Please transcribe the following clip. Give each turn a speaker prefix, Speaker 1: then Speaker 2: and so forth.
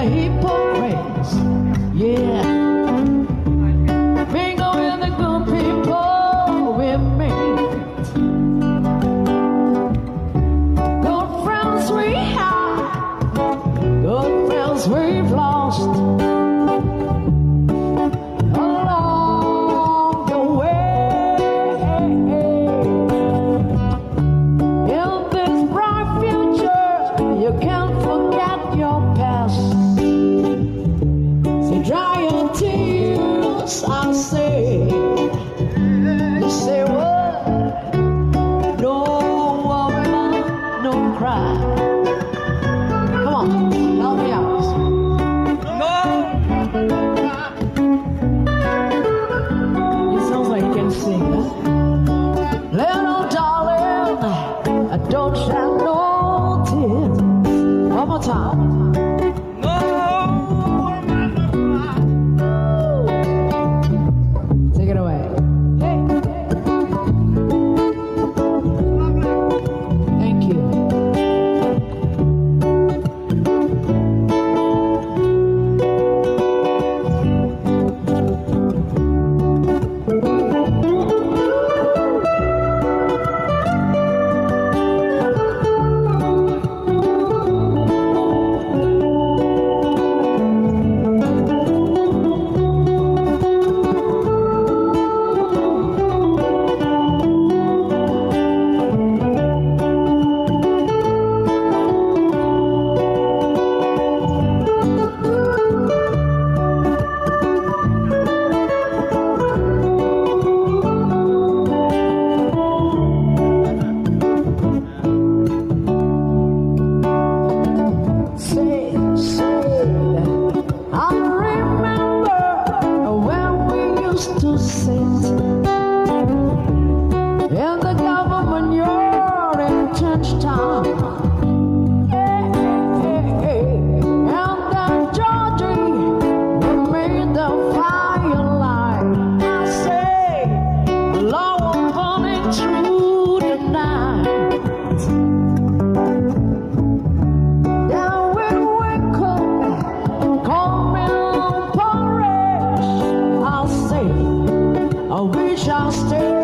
Speaker 1: hypocrites, yeah. Mingle with the good people we meet. Good friends we have, good friends we've lost along the way. In this bright future, you can't forget your past. So dry your tears, I say. You say what? No woman, no cry. Come on, help me out. It sounds like you can sing, huh? Little darling, I don't shed no tears. One more time. Take it away. Hey. Thank you. I remember when we used to sit in the government yard in church time. And then Georgie, we made the firelight. I say, Lord, we're burning through the night. Then we wake up, coming porridge. I'll say, I wish I stayed.